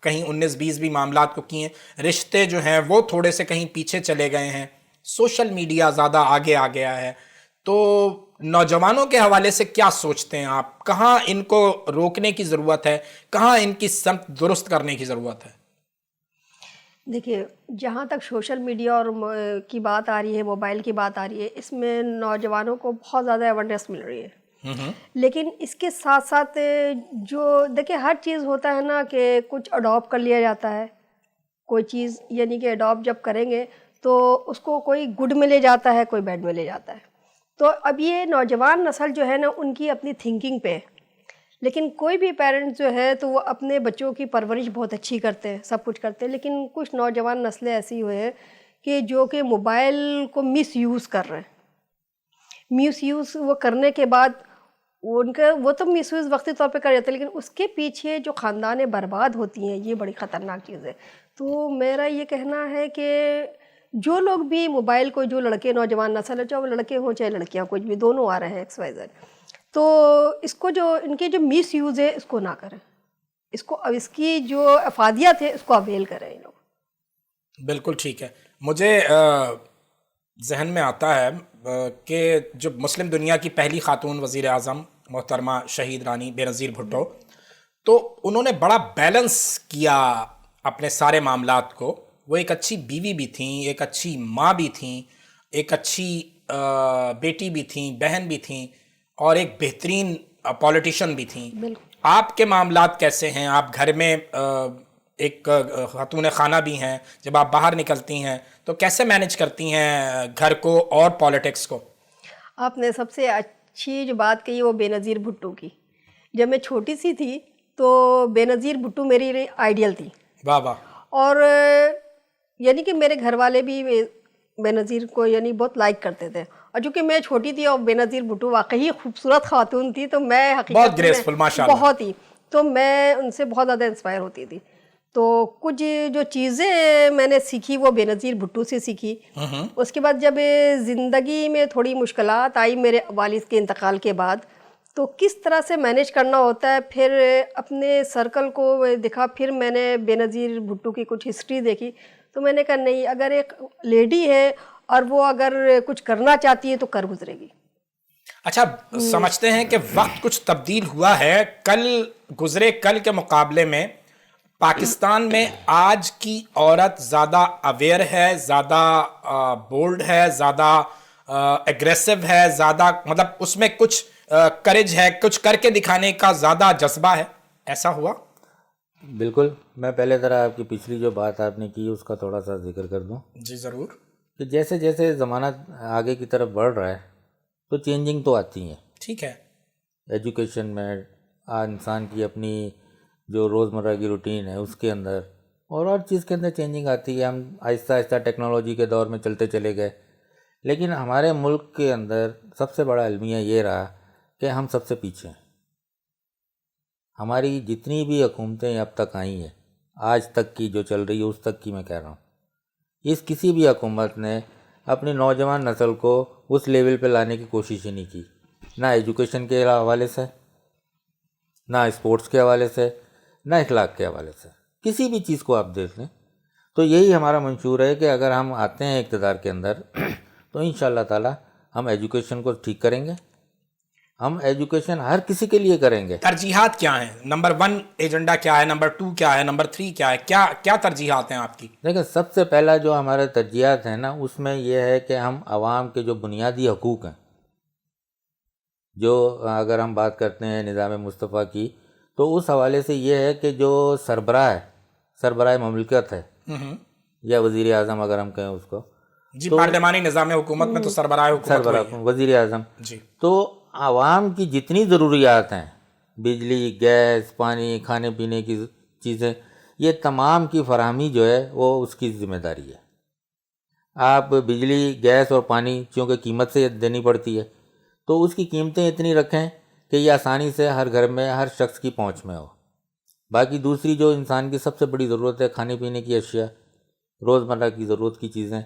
کہیں 19-20 بھی معاملات کو کیے ہیں. رشتے جو ہیں وہ تھوڑے سے کہیں پیچھے چلے گئے ہیں. سوشل میڈیا زیادہ آگے آ گیا ہے. تو نوجوانوں کے حوالے سے کیا سوچتے ہیں آپ؟ کہاں ان کو روکنے کی ضرورت ہے, کہاں ان کی سمت درست کرنے کی ضرورت ہے؟ دیکھیے, جہاں تک سوشل میڈیا اور کی بات آ رہی ہے, موبائل کی بات آ رہی ہے, اس میں نوجوانوں کو بہت زیادہ اویئرنیس مل رہی ہے. لیکن اس کے ساتھ ساتھ جو دیکھیں ہر چیز ہوتا ہے نا کہ کچھ اڈاپٹ کر لیا جاتا ہے. کوئی چیز یعنی کہ اڈاپٹ جب کریں گے تو اس کو کوئی گڈ میں لے جاتا ہے, کوئی بیڈ میں لے جاتا ہے. تو اب یہ نوجوان نسل جو ہے نا ان کی اپنی تھنکنگ پہ, لیکن کوئی بھی پیرنٹ جو ہے تو وہ اپنے بچوں کی پرورش بہت اچھی کرتے ہیں, سب کچھ کرتے ہیں, لیکن کچھ نوجوان نسلیں ایسی ہوئے ہیں کہ جو کہ موبائل کو مس یوز کر رہے ہیں. مس یوز وہ کرنے کے بعد وہ تو مس یوز وقتی طور پہ کر جاتے ہیں, لیکن اس کے پیچھے جو خاندانیں برباد ہوتی ہیں یہ بڑی خطرناک چیز ہے. تو میرا یہ کہنا ہے کہ جو لوگ بھی موبائل کو, جو لڑکے نوجوان نسل ہے, چاہے وہ لڑکے ہوں چاہے لڑکیاں, کچھ بھی دونوں آ رہے ہیں XYZ, تو اس کو جو ان کے جو مس یوز ہے اس کو نہ کریں, اس کو اب اس کی جو افادیت ہے اس کو اویل کریں لوگ. بالکل ٹھیک ہے. مجھے ذہن میں آتا ہے کہ جو مسلم دنیا کی پہلی خاتون وزیر اعظم محترمہ شہید رانی بے نظیر بھٹو, تو انہوں نے بڑا بیلنس کیا اپنے سارے معاملات کو. وہ ایک اچھی بیوی بھی تھیں, ایک اچھی ماں بھی تھیں, ایک اچھی بیٹی بھی تھیں, بہن بھی تھیں, اور ایک بہترین پولیٹیشین بھی تھیں. آپ کے معاملات کیسے ہیں؟ آپ گھر میں ایک خاتون خانہ بھی ہیں, جب آپ باہر نکلتی ہیں تو کیسے مینج کرتی ہیں گھر کو اور پالیٹکس کو؟ آپ نے سب سے اچھی جو بات کہی وہ بے نظیر بھٹو کی. جب میں چھوٹی سی تھی تو بے نظیر بھٹو میری آئیڈیل تھی. واہ واہ. اور یعنی کہ میرے گھر والے بھی بے نظیر کو یعنی بہت لائک کرتے تھے, اور چونکہ میں چھوٹی تھی اور بے نظیر بھٹو واقعی خوبصورت خاتون تھی, تو میں بہت گریسفل ماشاءاللہ, بہت ہی, تو میں ان سے بہت زیادہ انسپائر ہوتی تھی. تو کچھ جو چیزیں میں نے سیکھی وہ بے نظیر بھٹو سے سیکھی. اس کے بعد جب زندگی میں تھوڑی مشکلات آئی میرے والد کے انتقال کے بعد, تو کس طرح سے مینیج کرنا ہوتا ہے, پھر اپنے سرکل کو دیکھا, پھر میں نے بے نظیر بھٹو کی کچھ ہسٹری دیکھی, تو میں نے کہا نہیں, اگر ایک لیڈی ہے اور وہ اگر کچھ کرنا چاہتی ہے تو کر گزرے گی. اچھا, سمجھتے ہیں کہ وقت کچھ تبدیل ہوا ہے, کل گزرے کل کے مقابلے میں پاکستان میں آج کی عورت زیادہ اویئر ہے, زیادہ بولڈ ہے, زیادہ ایگریسو ہے, زیادہ مطلب اس میں کچھ کریج ہے, کچھ کر کے دکھانے کا زیادہ جذبہ ہے, ایسا ہوا؟ بالکل. میں پہلے ذرا آپ کی پچھلی جو بات آپ نے کی اس کا تھوڑا سا ذکر کر دوں. جی ضرور. کہ جیسے جیسے زمانہ آگے کی طرف بڑھ رہا ہے تو چینجنگ تو آتی ہیں. ٹھیک ہے. ایجوکیشن میں انسان کی اپنی جو روزمرہ کی روٹین ہے اس کے اندر اور ہر چیز کے اندر چینجنگ آتی ہے. ہم آہستہ آہستہ ٹیکنالوجی کے دور میں چلتے چلے گئے, لیکن ہمارے ملک کے اندر سب سے بڑا المیہ یہ رہا کہ ہم سب سے پیچھے ہیں. ہماری جتنی بھی حکومتیں اب تک آئی ہیں, آج تک کی جو چل رہی ہے اس تک کی میں کہہ رہا ہوں, اس کسی بھی حکومت نے اپنی نوجوان نسل کو اس لیول پہ لانے کی کوشش ہی نہیں کی, نہ ایجوکیشن کے حوالے سے, نہ اسپورٹس کے حوالے سے, نہ اخلاق کے حوالے سے. کسی بھی چیز کو آپ دیکھ لیں تو یہی ہمارا منشور ہے کہ اگر ہم آتے ہیں اقتدار کے اندر تو انشاءاللہ تعالی ہم ایجوکیشن کو ٹھیک کریں گے. ہم ایجوکیشن ہر کسی کے لیے کریں گے. ترجیحات کیا ہیں؟ نمبر 1 ایجنڈا کیا ہے, نمبر 2 کیا ہے, نمبر 3 کیا ہے, کیا ترجیحات ہیں آپ کی؟ دیکھیں, سب سے پہلا جو ہمارے ترجیحات ہیں نا اس میں یہ ہے کہ ہم عوام کے جو بنیادی حقوق ہیں, جو اگر ہم بات کرتے ہیں نظام مصطفیٰ کی تو اس حوالے سے یہ ہے کہ جو سربراہ مملکت ہے یا وزیر اعظم اگر ہم کہیں اس کو, جی پارلیمانی نظام حکومت میں تو سربراہ حکومت وزیر اعظم, جی تو عوام کی جتنی ضروریات ہیں, بجلی, گیس, پانی, کھانے پینے کی چیزیں, یہ تمام کی فراہمی جو ہے وہ اس کی ذمہ داری ہے. آپ بجلی, گیس اور پانی چونکہ قیمت سے دینی پڑتی ہے تو اس کی قیمتیں اتنی رکھیں کہ یہ آسانی سے ہر گھر میں ہر شخص کی پہنچ میں ہو. باقی دوسری جو انسان کی سب سے بڑی ضرورت ہے, کھانے پینے کی اشیاء, روزمرہ کی ضرورت کی چیزیں,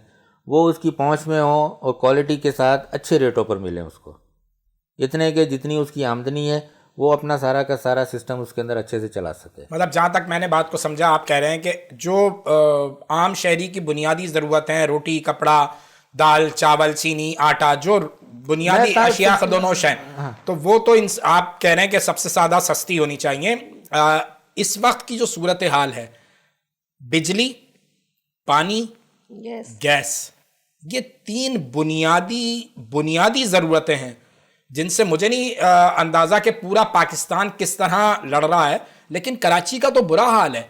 وہ اس کی پہنچ میں ہوں اور کوالٹی کے ساتھ اچھے ریٹوں پر ملیں اس کو, اتنے کہ جتنی اس کی آمدنی ہے وہ اپنا سارا کا سارا سسٹم اس کے اندر اچھے سے چلا سکے. مطلب جہاں تک میں نے بات کو سمجھا, آپ کہہ رہے ہیں کہ جو عام شہری کی بنیادی ضرورتیں ہیں, روٹی, کپڑا, دال, چاول, چینی, آٹا, جو بنیادی اشیاء خدونوش ہیں, تو وہ تو آپ کہہ رہے ہیں کہ سب سے زیادہ سستی ہونی چاہیے. اس وقت کی جو صورتحال ہے, بجلی, پانی, گیس, یہ 3 بنیادی ضرورتیں ہیں جن سے مجھے نہیں اندازہ کہ پورا پاکستان کس طرح لڑ رہا ہے, لیکن کراچی کا تو برا حال ہے.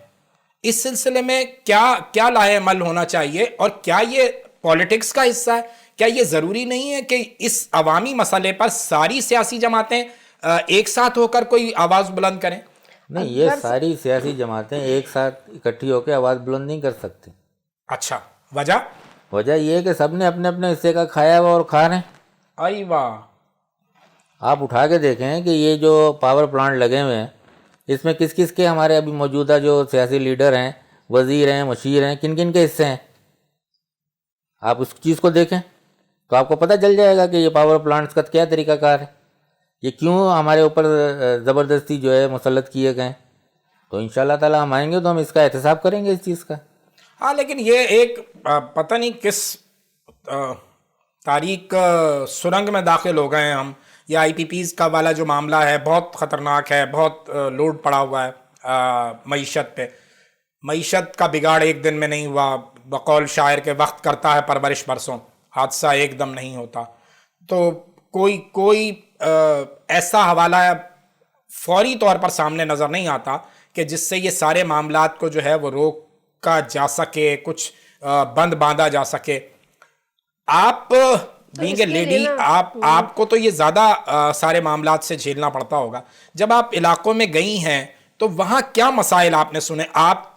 اس سلسلے میں کیا لائے عمل ہونا چاہیے, اور کیا یہ پالیٹکس کا حصہ ہے؟ کیا یہ ضروری نہیں ہے کہ اس عوامی مسئلے پر ساری سیاسی جماعتیں ایک ساتھ ہو کر کوئی آواز بلند کریں؟ نہیں, یہ ساری سیاسی جماعتیں ایک ساتھ اکٹھی ہو کے آواز بلند نہیں کر سکتی. اچھا, وجہ یہ ہے کہ سب نے اپنے اپنے حصے کا کھایا ہوا اور کھا رہے ہیں. آئی واہ. آپ اٹھا کے دیکھیں کہ یہ جو پاور پلانٹ لگے ہوئے ہیں اس میں کس کس کے ہمارے ابھی موجودہ جو سیاسی لیڈر ہیں, وزیر ہیں, مشیر ہیں, کن کن کے حصے ہیں. آپ اس چیز کو دیکھیں تو آپ کو پتہ چل جائے گا کہ یہ پاور پلانٹس کا کیا طریقہ کار ہے, یہ کیوں ہمارے اوپر زبردستی جو ہے مسلط کیے گئے. تو انشاءاللہ تعالی ہم آئیں گے تو ہم اس کا احتساب کریں گے اس چیز کا. ہاں, لیکن یہ ایک پتہ نہیں کس تاریخ سرنگ میں داخل ہو گئے ہیں ہم. یہ IPPs کا والا جو معاملہ ہے بہت خطرناک ہے, بہت لوڈ پڑا ہوا ہے معیشت پہ. معیشت کا بگاڑ ایک دن میں نہیں ہوا, بقول شاعر کے وقت کرتا ہے پرورش برسوں, حادثہ ایک دم نہیں ہوتا. تو کوئی ایسا حوالہ فوری طور پر سامنے نظر نہیں آتا کہ جس سے یہ سارے معاملات کو جو ہے وہ روکا جا سکے, کچھ بند باندھا جا سکے. آپ بینگ اے لیڈی, آپ کو تو یہ زیادہ سارے معاملات سے جھیلنا پڑتا ہوگا. جب آپ علاقوں میں گئی ہیں تو وہاں کیا مسائل آپ نے سنے؟ آپ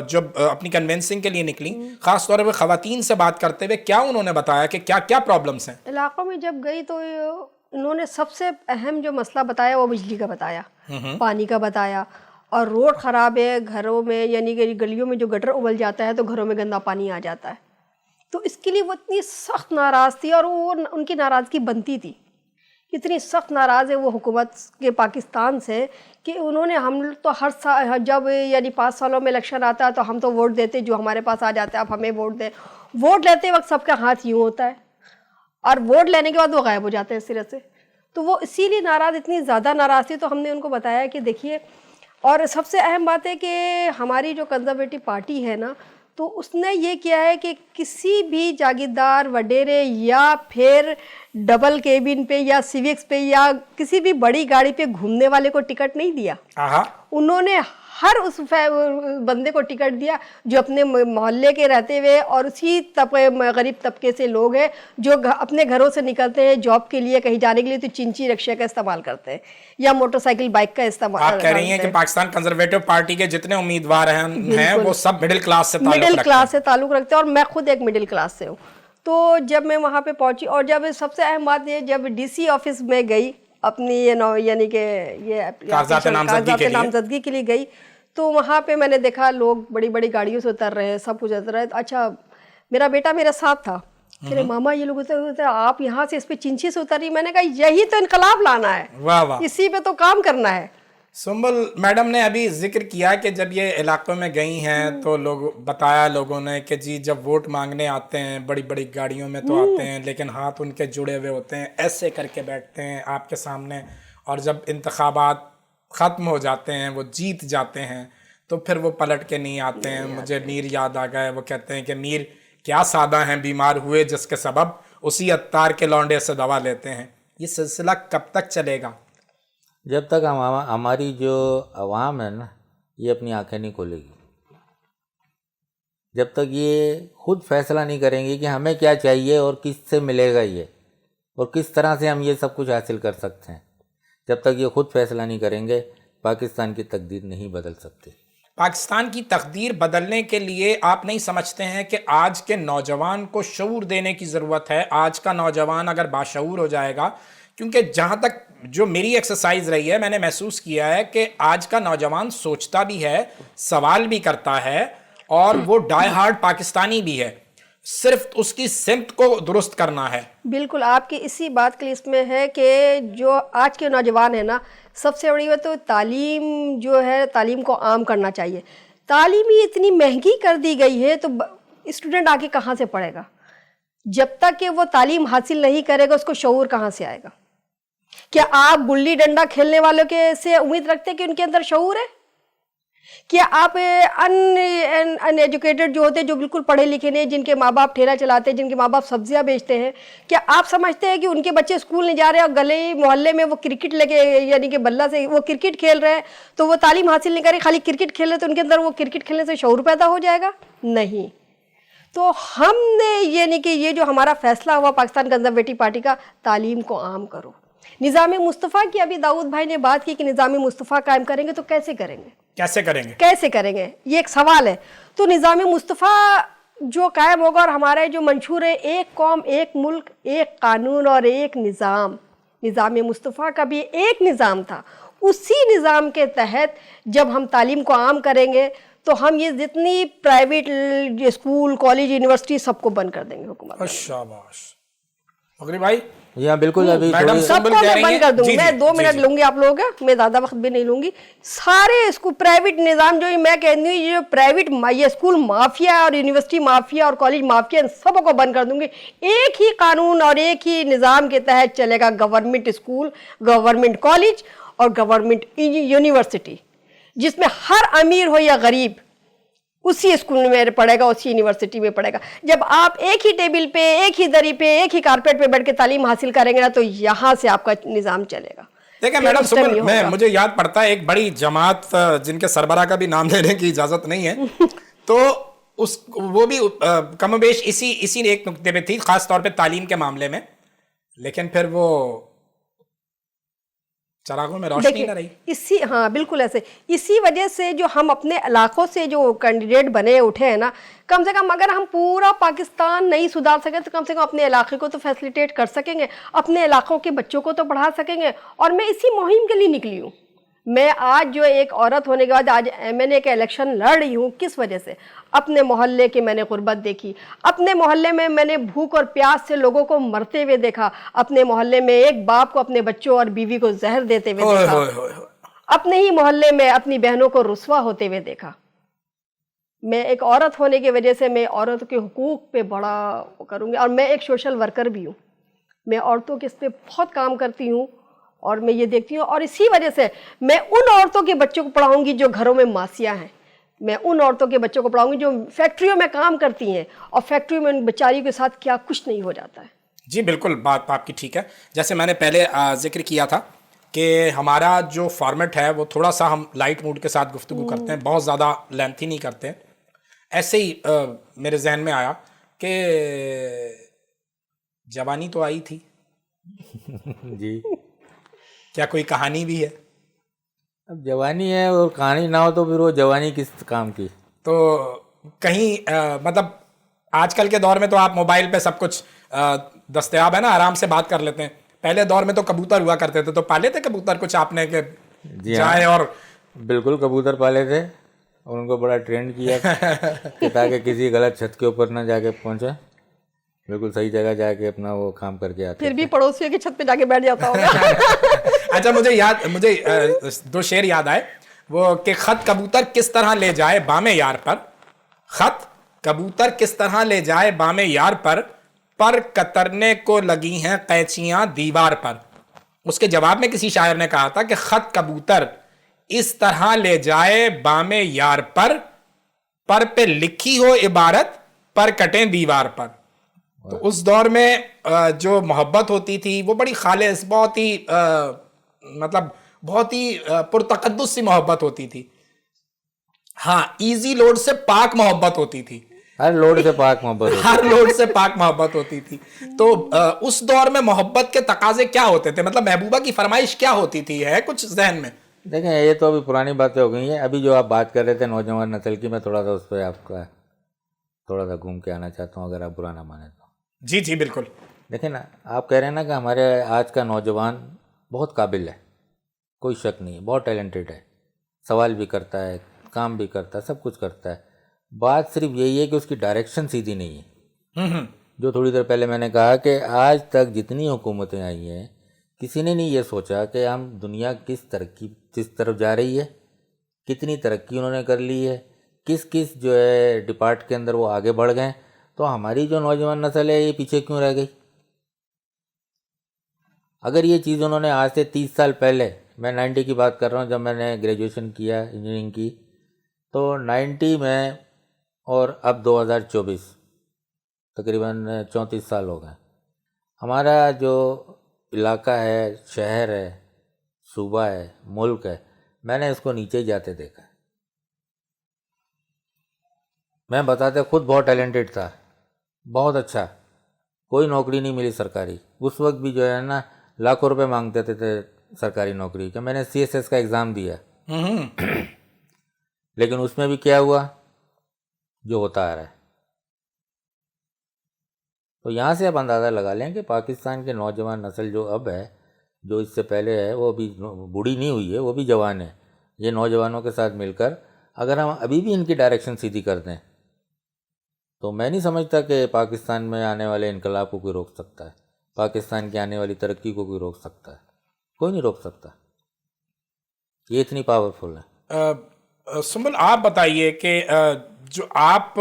جب اپنی کنونسنگ کے لیے نکلی, خاص طور پہ خواتین سے بات کرتے ہوئے, کیا انہوں نے بتایا کہ کیا پرابلمس ہیں علاقوں میں؟ جب گئی تو انہوں نے سب سے اہم جو مسئلہ بتایا وہ بجلی کا بتایا, پانی کا بتایا, اور روڈ خراب ہے گھروں میں, یعنی کہ گلیوں میں جو گٹر ابل جاتا ہے تو گھروں میں گندا پانی آ جاتا ہے. تو اس کے لیے وہ اتنی سخت ناراض تھی, اور وہ ان کی ناراضگی بنتی تھی. اتنی سخت ناراض ہے وہ حکومت کے پاکستان سے کہ انہوں نے, ہم تو ہر سال جب یعنی 5 سالوں میں الیکشن آتا ہے تو ہم تو ووٹ دیتے, جو ہمارے پاس آ جاتا ہے آپ ہمیں ووٹ دیں. ووٹ لیتے وقت سب کا ہاتھ یوں ہوتا ہے, اور ووٹ لینے کے بعد وہ غائب ہو جاتے ہیں سرے سے. تو وہ اسی لیے ناراض, اتنی زیادہ ناراض تھی. تو ہم نے ان کو بتایا کہ دیکھیے اور سب سے اہم بات ہے کہ ہماری جو کنزرویٹو پارٹی ہے نا، تو اس نے یہ کیا ہے کہ کسی بھی جاگیردار وڈیرے یا پھر ڈبل کیبن پہ یا سیوکس پہ یا کسی بھی بڑی گاڑی پہ گھومنے والے کو ٹکٹ نہیں دیا. انہوں نے ہر اس بندے کو ٹکٹ دیا جو اپنے محلے کے رہتے ہوئے اور اسی غریب طبقے سے لوگ ہیں جو اپنے گھروں سے نکلتے ہیں جاب کے لیے کہیں جانے کے لیے تو چنچی رکشے کا استعمال کرتے ہیں یا موٹر سائیکل بائک کا استعمال. آپ کہہ رہی ہیں کہ پاکستان کنزرویٹو پارٹی کے جتنے امیدوار ہیں وہ سب مڈل کلاس سے تعلق رکھتے ہیں اور میں خود ایک مڈل کلاس سے ہوں. تو جب میں وہاں پہ پہنچی اور جب سب سے اہم بات یہ جب ڈی سی آفس میں گئی اپنی یعنی کہ یہ کاغذات نامزدگی کے لیے گئی تو وہاں پہ میں نے دیکھا لوگ بڑی بڑی گاڑیوں سے اتر رہے ہیں، سب کچھ اتر رہے. اچھا میرا بیٹا میرے ساتھ تھا، کہ ماما یہ لوگ اتر آپ یہاں سے اس پہ چنچی سے اتری. میں نے کہا یہی تو انقلاب لانا ہے، واہ واہ، اسی پہ تو کام کرنا ہے. سنبل میڈم نے ابھی ذکر کیا کہ جب یہ علاقوں میں گئی ہیں تو بتایا لوگوں نے کہ جی جب ووٹ مانگنے آتے ہیں بڑی بڑی گاڑیوں میں تو آتے ہیں لیکن ہاتھ ان کے جڑے ہوئے ہوتے ہیں، ایسے کر کے بیٹھتے ہیں آپ کے سامنے، اور جب انتخابات ختم ہو جاتے ہیں وہ جیت جاتے ہیں تو پھر وہ پلٹ کے نہیں آتے ہیں. مجھے میر یاد آ گئے، وہ کہتے ہیں کہ میر کیا سادہ ہیں، بیمار ہوئے جس کے سبب اسی عطار کے لونڈے سے دوا لیتے ہیں. یہ سلسلہ کب تک چلے گا؟ جب تک ہماری جو عوام ہے نا یہ اپنی آنکھیں نہیں کھولے گی، جب تک یہ خود فیصلہ نہیں کریں گی کہ ہمیں کیا چاہیے اور کس سے ملے گا یہ اور کس طرح سے ہم یہ سب کچھ حاصل کر سکتے ہیں، جب تک یہ خود فیصلہ نہیں کریں گے پاکستان کی تقدیر نہیں بدل سکتے. پاکستان کی تقدیر بدلنے کے لیے آپ نہیں سمجھتے ہیں کہ آج کے نوجوان کو شعور دینے کی ضرورت ہے؟ آج کا نوجوان اگر باشعور ہو جائے گا، کیونکہ جہاں تک جو میری ایکسرسائز رہی ہے میں نے محسوس کیا ہے کہ آج کا نوجوان سوچتا بھی ہے، سوال بھی کرتا ہے اور وہ ڈائی ہارڈ پاکستانی بھی ہے، صرف اس کی سمت کو درست کرنا ہے. بالکل آپ کی اسی بات کے لیے اس میں ہے کہ جو آج کے نوجوان ہیں نا، سب سے بڑی بات تو تعلیم جو ہے، تعلیم کو عام کرنا چاہیے. تعلیم ہی اتنی مہنگی کر دی گئی ہے تو اسٹوڈنٹ آگے کہاں سے پڑھے گا؟ جب تک کہ وہ تعلیم حاصل نہیں کرے گا اس کو شعور کہاں سے آئے گا؟ کیا آپ گلی ڈنڈا کھیلنے والوں کے سے امید رکھتے ہیں کہ ان کے اندر شعور ہے؟ کیا آپ ان ایجوکیٹڈ جو ہوتے ہیں، جو بالکل پڑھے لکھے نہیں، جن کے ماں باپ ٹھیلا چلاتے ہیں، جن کے ماں باپ سبزیاں بیچتے ہیں، کیا آپ سمجھتے ہیں کہ ان کے بچے اسکول نہیں جا رہے اور گلے محلے میں وہ کرکٹ لے کے یعنی کہ بلہ سے وہ کرکٹ کھیل رہے ہیں تو وہ تعلیم حاصل نہیں کرے، خالی کرکٹ کھیل رہے تو ان کے اندر وہ کرکٹ کھیلنے سے شعور پیدا ہو جائے گا؟ نہیں. تو ہم نے یعنی کہ یہ جو ہمارا فیصلہ ہوا پاکستان کنزرویٹو پارٹی کا، تعلیم کو عام کرو. نظام مصطفیٰ کی ابھی داؤد بھائی نے بات کی کہ نظام مصطفیٰ قائم کریں گے تو کیسے کریں گے؟ کیسے کریں گے یہ ایک سوال ہے. تو نظام مصطفیٰ جو قائم ہوگا اور ہمارے جو منشور ہے ایک قوم ایک ملک ایک قانون اور ایک نظام، نظام مصطفیٰ کا بھی ایک نظام تھا. اسی نظام کے تحت جب ہم تعلیم کو عام کریں گے تو ہم یہ جتنی پرائیویٹ اسکول کالج یونیورسٹی سب کو بند کر دیں گے حکومت. شاباش فخری بھائی. یہاں بالکل ابھی سب کو میں بند کر دوں گی. میں 2 منٹ لوں گی آپ لوگوں کا، میں زیادہ وقت بھی نہیں لوں گی. سارے اسکول پرائیویٹ نظام جو میں کہتی ہوں یہ پرائیویٹ یہ اسکول مافیا اور یونیورسٹی مافیا اور کالج مافیا ان سب کو بند کر دوں گی. ایک ہی قانون اور ایک ہی نظام کے تحت چلے گا گورنمنٹ اسکول، گورنمنٹ کالج اور گورنمنٹ یونیورسٹی، جس میں ہر امیر ہو یا غریب اسی اسکول میں پڑھے گا، اسی یونیورسٹی میں پڑھے گا. جب آپ ایک ہی ٹیبل پہ ایک ہی دری پہ ایک ہی کارپیٹ پہ بیٹھ کے تعلیم حاصل کریں گے نا تو یہاں سے آپ کا نظام چلے گا. دیکھیں میڈم سنبل، مجھے یاد پڑتا ہے ایک بڑی جماعت جن کے سربراہ کا بھی نام لینے کی اجازت نہیں ہے تو وہ بھی کم و بیش اسی ایک نقطے پہ تھی، خاص طور پہ تعلیم کے معاملے میں، لیکن پھر وہ چراغوں میں روشنی نہ رہی. ہاں بالکل ایسے. اسی وجہ سے جو ہم اپنے علاقوں سے جو کینڈیڈیٹ بنے اٹھے ہیں نا، کم سے کم اگر ہم پورا پاکستان نہیں سدھار سکے تو کم سے کم اپنے علاقے کو تو فیسلیٹیٹ کر سکیں گے، اپنے علاقوں کے بچوں کو تو پڑھا سکیں گے. اور میں اسی مہم کے لیے نکلی ہوں. میں آج جو ایک عورت ہونے کے بعد آج MNA کا الیکشن لڑ رہی ہوں. کس وجہ سے؟ اپنے محلے کی میں نے غربت دیکھی، اپنے محلے میں نے بھوک اور پیاس سے لوگوں کو مرتے ہوئے دیکھا، اپنے محلے میں ایک باپ کو اپنے بچوں اور بیوی کو زہر دیتے ہوئے دیکھا، اپنے ہی محلے میں اپنی بہنوں کو رسوا ہوتے ہوئے دیکھا. میں ایک عورت ہونے کی وجہ سے میں عورتوں کے حقوق پہ بڑا کروں گی. اور میں ایک سوشل ورکر بھی ہوں، میں عورتوں کے اس پہ بہت کام کرتی ہوں اور میں یہ دیکھتی ہوں، اور اسی وجہ سے میں ان عورتوں کے بچوں کو پڑھاؤں گی جو گھروں میں ماسیاں ہیں، میں ان عورتوں کے بچوں کو پڑھاؤں گی جو فیکٹریوں میں کام کرتی ہیں اور فیکٹریوں میں ان بیچاریوں کے ساتھ کیا کچھ نہیں ہو جاتا ہے۔ جی بالکل، بات آپ کی ٹھیک ہے۔ جیسے میں نے پہلے ذکر کیا تھا کہ ہمارا جو فارمیٹ ہے وہ تھوڑا سا ہم لائٹ موڈ کے ساتھ گفتگو کرتے ہیں، بہت زیادہ لینتھی نہیں کرتے۔ ایسے ہی میرے ذہن میں آیا کہ جوانی تو آئی تھی، جی کیا کوئی کہانی بھی ہے؟ اب جوانی ہے اور کہانی نہ ہو تو پھر وہ جوانی کس کام کی؟ تو کہیں مطلب آج کل کے دور میں تو آپ موبائل پہ سب کچھ دستیاب ہے نا، آرام سے بات کر لیتے ہیں۔ پہلے دور میں تو کبوتر ہوا کرتے تھے، تو پالے تھے کبوتر کچھ آپ نے کہ جی جائے؟ اور بالکل کبوتر پالے تھے اور ان کو بڑا ٹرینڈ کیا کہ تاکہ کسی غلط چھت کے اوپر نہ جا کے پہنچے، بالکل صحیح جگہ جا کے اپنا وہ کام کر کے آتے۔ پھر بھی پڑوسیوں کی چھت پہ جا کے بیٹھ جاتا ہوگا۔ اچھا مجھے دو شعر یاد آئے، وہ کہ خط کبوتر کس طرح لے جائے بام یار پر، خط کبوتر کس طرح لے جائے بام یار پر کترنے کو لگی ہیں قینچیاں دیوار پر۔ اس کے جواب میں کسی شاعر نے کہا تھا کہ خط کبوتر اس طرح لے جائے بام یار پر پہ لکھی ہو عبارت پر کٹیں دیوار پر۔ تو اس دور میں جو محبت ہوتی تھی وہ بڑی خالص، بہت ہی مطلب بہت ہی پرتقدس سی محبت ہوتی تھی۔ ہاں، ایزی لوڈ سے پاک محبت ہوتی تھی، ہر لوڈ سے پاک محبت ہوتی ہر لوڈ سے پاک محبت ہوتی تھی۔ تو اس دور میں محبت کے تقاضے کیا ہوتے تھے؟ مطلب محبوبہ کی فرمائش کیا ہوتی تھی؟ ہے کچھ ذہن میں؟ دیکھیں یہ تو ابھی پرانی باتیں ہو گئی ہیں، ابھی جو آپ بات کر رہے تھے نوجوان نسل کی، میں تھوڑا سا اس پہ آپ کا تھوڑا سا گھوم کے آنا چاہتا ہوں، اگر آپ برا نہ مانیں تو۔ جی جی بالکل۔ دیکھیں نا، آپ کہہ رہے ہیں نا کہ ہمارے آج کا نوجوان بہت قابل ہے، کوئی شک نہیں ہے، بہت ٹیلنٹڈ ہے، سوال بھی کرتا ہے، کام بھی کرتا ہے، سب کچھ کرتا ہے۔ بات صرف یہی ہے کہ اس کی ڈائریکشن سیدھی نہیں ہے۔ جو تھوڑی دیر پہلے میں نے کہا کہ آج تک جتنی حکومتیں آئی ہیں، کسی نے نہیں یہ سوچا کہ ہم دنیا کس طرف جا رہی ہے، کتنی ترقی انہوں نے کر لی ہے، کس جو ہے ڈپارٹ کے اندر وہ آگے بڑھ گئے، تو ہماری جو نوجوان نسل ہے یہ پیچھے کیوں رہ گئی؟ اگر یہ چیز انہوں نے آج سے 30 سال پہلے، میں 90 کی بات کر رہا ہوں، جب میں نے گریجویشن کیا انجینئرنگ کی، تو 90 میں اور اب 2024 تقریباً 34 سال ہو گئے، ہمارا جو علاقہ ہے، شہر ہے، صوبہ ہے، ملک ہے، میں نے اس کو نیچے ہی جاتے دیکھا۔ میں بتاتے خود بہت ٹیلنٹڈ تھا، بہت اچھا، کوئی نوکری نہیں ملی سرکاری۔ اس وقت بھی جو ہے نا لاکھوں روپے مانگتے تھے سرکاری نوکری کہ میں نے CSS کا ایگزام دیا، لیکن اس میں بھی کیا ہوا جو ہوتا آ رہا ہے۔ تو یہاں سے آپ اندازہ لگا لیں کہ پاکستان کے نوجوان نسل جو اب ہے، جو اس سے پہلے ہے، وہ بھی بوڑھی نہیں ہوئی ہے، وہ بھی جوان ہے۔ یہ نوجوانوں کے ساتھ مل کر اگر ہم ابھی بھی ان کی ڈائریکشن سیدھی کر دیں تو میں نہیں سمجھتا کہ پاکستان میں آنے والے انقلاب کو کوئی روک سکتا ہے، پاکستان کی آنے والی ترقی کو کوئی روک سکتا ہے، کوئی نہیں روک سکتا، یہ اتنی پاورفل ہے۔ سنبل آپ بتائیے کہ جو آپ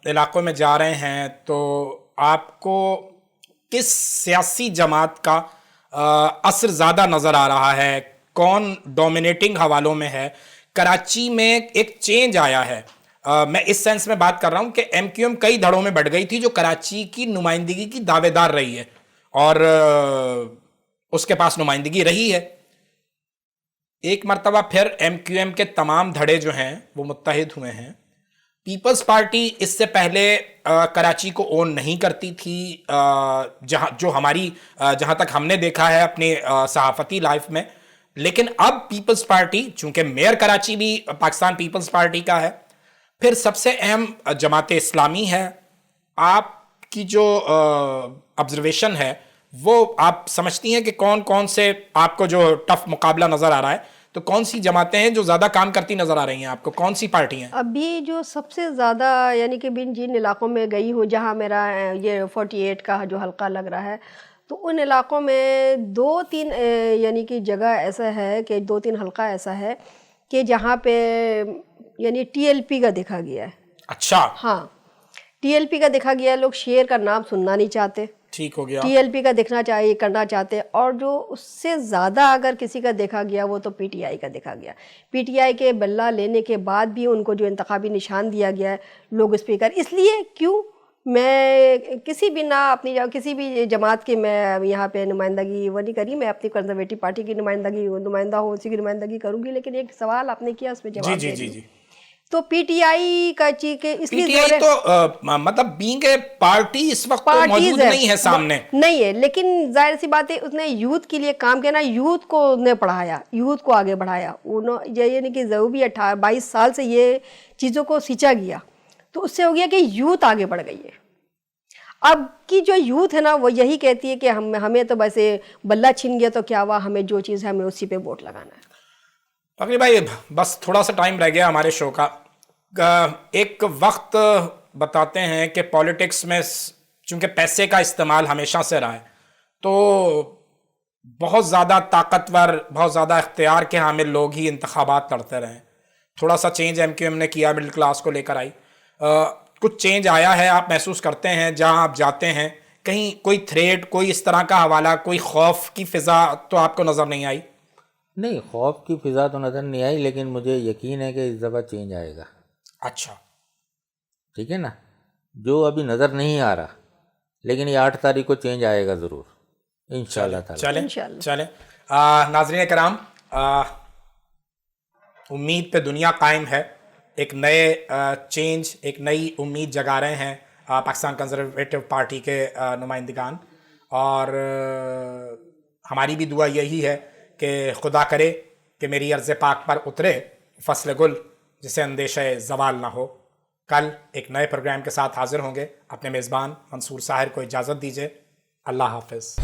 علاقوں میں جا رہے ہیں تو آپ کو کس سیاسی جماعت کا اثر زیادہ نظر آ رہا ہے؟ کون ڈومینیٹنگ حوالوں میں ہے؟ کراچی میں ایک چینج آیا ہے، میں اس سینس میں بات کر رہا ہوں کہ MQM کئی دھڑوں میں بڑھ گئی تھی جو کراچی کی نمائندگی کی دعوے دار رہی ہے اور اس کے پاس نمائندگی رہی ہے۔ ایک مرتبہ پھر MQM کے تمام دھڑے جو ہیں وہ متحد ہوئے ہیں۔ پیپلز پارٹی اس سے پہلے کراچی کو اون نہیں کرتی تھی، جہاں تک ہم نے دیکھا ہے اپنی صحافتی لائف میں، لیکن اب پیپلز پارٹی، چونکہ میئر کراچی بھی پاکستان پیپلز پارٹی کا ہے، پھر سب سے اہم جماعت اسلامی ہے۔ آپ کی جو آبزرویشن ہے وہ آپ سمجھتی ہیں کہ کون سے آپ کو جو ٹف مقابلہ نظر آ رہا ہے، تو کون سی جماعتیں ہیں جو زیادہ کام کرتی نظر آ رہی ہیں آپ کو؟ کون سی پارٹی ہیں ابھی جو سب سے زیادہ، یعنی کہ جن علاقوں میں گئی ہوں جہاں میرا یہ 48 کا جو حلقہ لگ رہا ہے، تو ان علاقوں میں 2-3 یعنی کہ جگہ ایسا ہے کہ 2-3 حلقہ ایسا ہے کہ جہاں پہ یعنی TLP کا دیکھا گیا ہے۔ اچھا، ہاں، TLP کا دیکھا گیا ہے، لوگ شیر کا نام سننا نہیں چاہتے۔ ٹھیک ہو گیا. TLP کا دیکھنا چاہیے کرنا چاہتے ہیں, اور جو اس سے زیادہ اگر کسی کا دیکھا گیا وہ تو PTI کا دیکھا گیا. PTI کے بلہ لینے کے بعد بھی ان کو جو انتخابی نشان دیا گیا ہے لوگ اسپیکر, اس لیے کیوں میں کسی بھی نہ اپنی کسی بھی جماعت کی میں یہاں پہ نمائندگی وہ نہیں کری, میں اپنی کنزرویٹو پارٹی کی نمائندہ ہوں, اسی کی نمائندگی کروں گی. لیکن ایک سوال آپ نے کیا, اس میں جواب دے دوں. تو PTI کا چیز کے اس لیے PTI تو مطلب بینگ اے پارٹی اس وقت تو موجود نہیں ہے سامنے, نہیں ہے, لیکن ظاہر سی بات ہے اس نے یوتھ کے لیے کام کیا نا, یوتھ کو نے پڑھایا, یوتھ کو آگے بڑھایا. یہ نہیں کہ ضرور بھی 22 سال سے یہ چیزوں کو سینچا گیا, تو اس سے ہو گیا کہ یوتھ آگے بڑھ گئی ہے. اب کی جو یوتھ ہے نا وہ یہی کہتی ہے کہ ہمیں تو ویسے بلہ چھن گیا تو کیا ہوا, ہمیں جو چیز ہے ہمیں اسی پہ ووٹ لگانا ہے. فخری بھائی بس تھوڑا سا ٹائم رہ گیا ہمارے شو کا. ایک وقت بتاتے ہیں کہ پالیٹکس میں چونکہ پیسے کا استعمال ہمیشہ سے رہا ہے, تو بہت زیادہ طاقتور, بہت زیادہ اختیار کے حامل لوگ ہی انتخابات لڑتے رہے. تھوڑا سا چینج MQM نے کیا, مڈل کلاس کو لے کر آئی, کچھ چینج آیا ہے آپ محسوس کرتے ہیں جہاں آپ جاتے ہیں؟ کہیں کوئی تھریٹ, کوئی اس طرح کا حوالہ, کوئی خوف کی فضا تو آپ کو نظر نہیں آئی؟ نہیں, خوف کی فضا تو نظر نہیں آئی, لیکن مجھے یقین ہے کہ اس دفعہ چینج آئے گا. اچھا, ٹھیک ہے نا, جو ابھی نظر نہیں آ رہا, لیکن یہ 8 تاریخ کو چینج آئے گا ضرور انشاءاللہ تعالی. چلیں ناظرین کرام, امید پہ دنیا قائم ہے, ایک نئے چینج, ایک نئی امید جگا رہے ہیں پاکستان کنزرویٹو پارٹی کے نمائندگان, اور ہماری بھی دعا یہی ہے کہ خدا کرے کہ میری عرض پاک پر اترے فصل گل جسے اندیشہ زوال نہ ہو. کل ایک نئے پروگرام کے ساتھ حاضر ہوں گے. اپنے میزبان منصور ساحر کو اجازت دیجیے. اللہ حافظ.